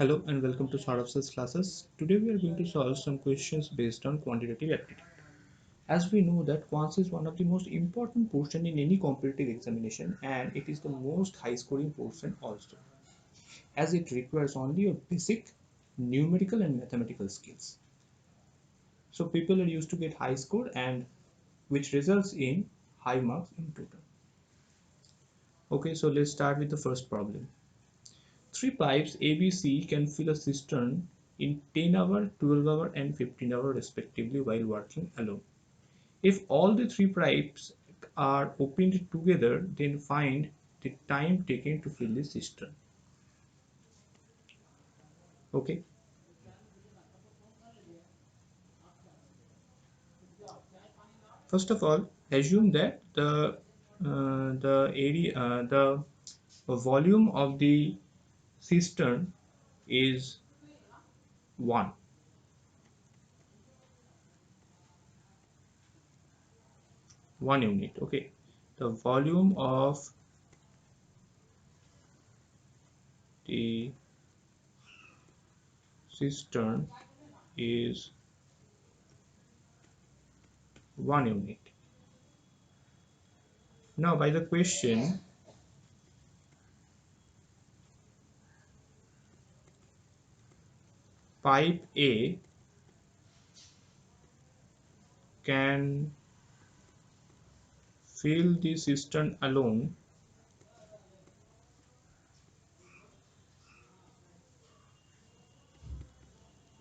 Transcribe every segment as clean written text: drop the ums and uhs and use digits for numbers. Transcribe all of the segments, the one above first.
Hello and welcome to Start of Sales classes. Today we are going to solve some questions based on quantitative aptitude. As we know that quants is one of the most important portion in any competitive examination, and it is the most high scoring portion also, as it requires only a basic numerical and mathematical skills. So people are used to get high score, and which results in high marks in total. Okay, so let's start with the first problem. Three pipes ABC can fill a cistern in 10-hour, 12-hour and 15-hour respectively while working alone. If all the three pipes are opened together, then find the time taken to fill the cistern. Okay. First of all, assume that the volume of the cistern is 1 unit. Okay, the volume of the cistern is 1 unit. Now by the question, pipe A can fill the cistern alone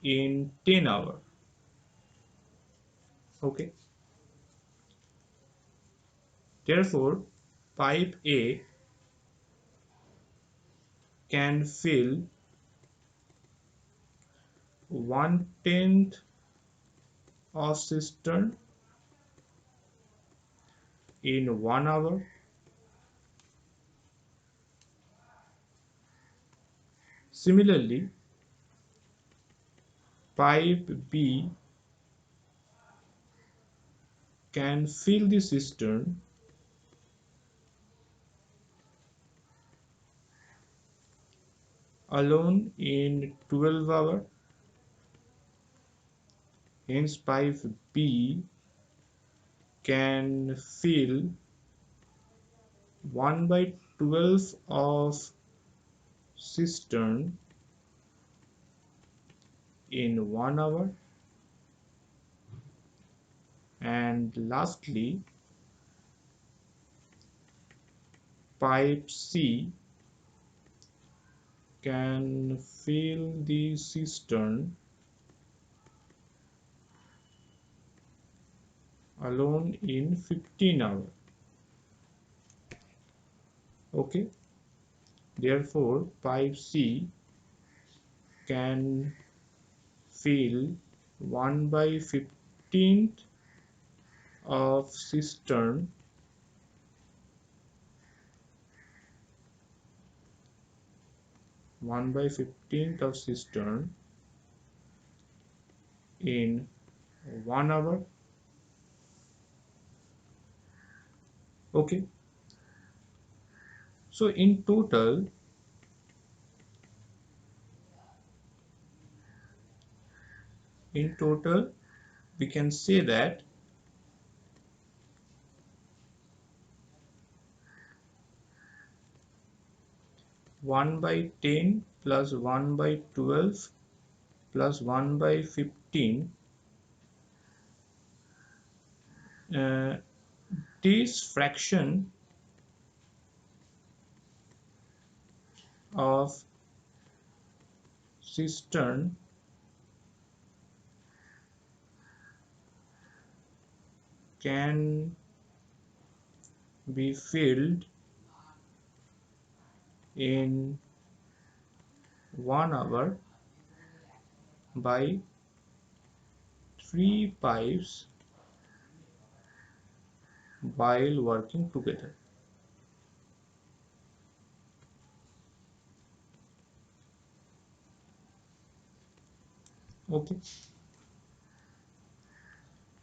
in 10 hours. Okay, therefore pipe A can fill 1/10 of cistern in 1 hour. Similarly, pipe B can fill the cistern alone in 12 hours. Hence pipe B can fill 1/12 of cistern in 1 hour. And lastly, pipe C can fill the cistern alone in 15 hours. Okay, therefore pipe C can fill 1/15 of cistern in 1 hour. Okay, so in total we can say that one by 10 plus 1/12 plus 1/15, this fraction of cistern can be filled in 1 hour by 3 pipes while working together. Okay,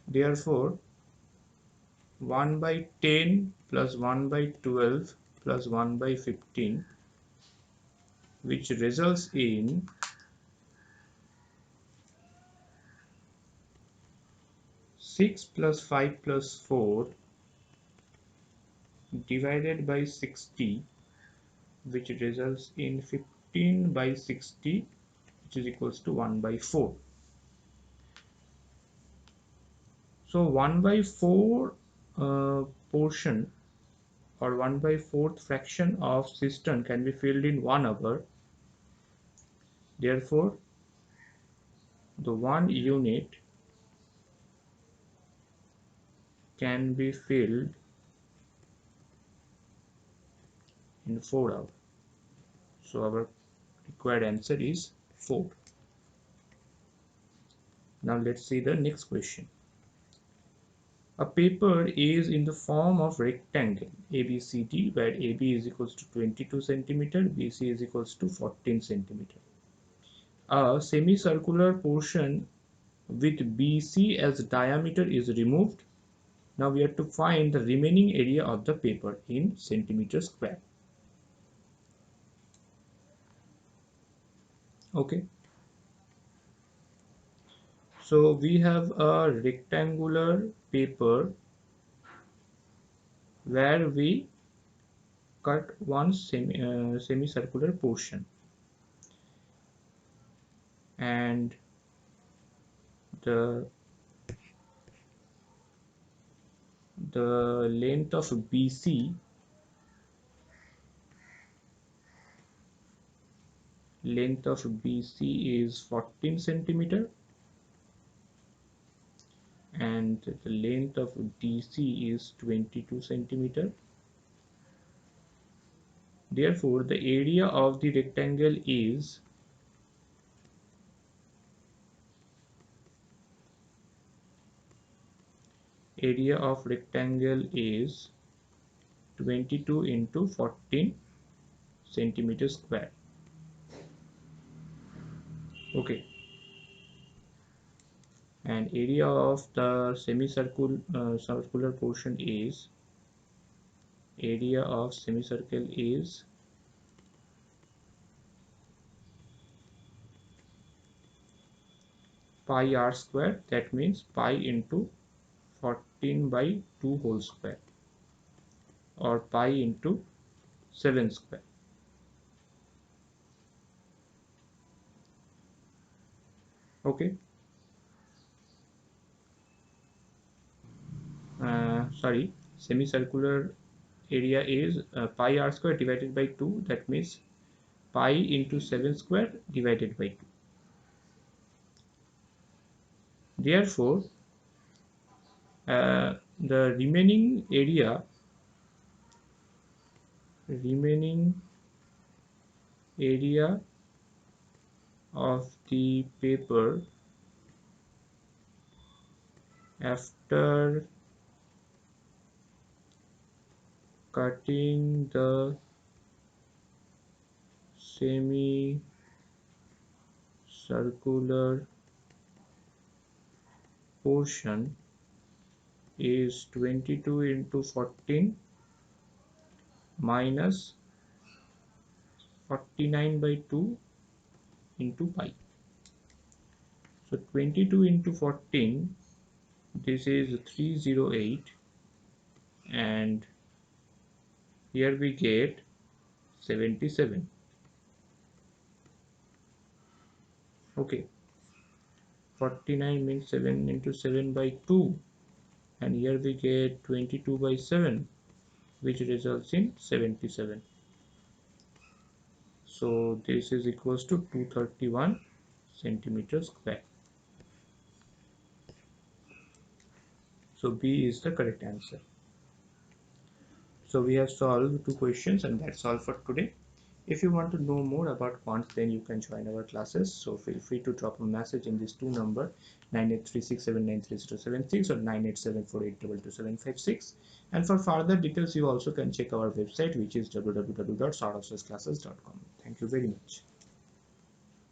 therefore 1/10 plus 1/12 plus 1/15, which results in 6 plus 5 plus 4 divided by 60, which results in 15 by 60, which is equals to 1 by 4. So 1 by 4 portion or 1 by 4th fraction of cistern can be filled in 1 hour. Therefore, the 1 unit can be filled in 4 hours. So our required answer is 4. Now let's see the next question. A paper is in the form of rectangle ABCD, where AB is equals to 22 centimeter, BC is equals to 14 centimeter. A semicircular portion with BC as diameter is removed. Now we have to find the remaining area of the paper in centimeter square. Okay. So we have a rectangular paper where we cut one semicircular portion, and the length of BC is 14 centimeter, and the length of DC is 22 centimeter. Therefore, the area of the rectangle is area of rectangle is 22 into 14 centimeter square. Okay. And area of the circular portion is area of semicircle is pi r square. That means pi into 14 by 2 whole square, or pi into 7 square. Okay. Sorry, semicircular area is pi r square divided by 2. That means pi into 7 square divided by 2. Therefore, the remaining area of the paper after cutting the semicircular portion is 22 into 14 minus 49 by 2 into pi. So 22 into 14, this is 308, and here we get 77. Okay, 49 means 7 into 7 by 2, and here we get 22 by 7, which results in 77. So this is equals to 231 centimeters square. So B is the correct answer. So we have solved 2 questions, and that's all for today. If you want to know more about quants, then you can join our classes. So feel free to drop a message in this 2 number 9836793076 or 9874822756. And for further details, you also can check our website, which is www.sarosclasses.com. Thank you very much.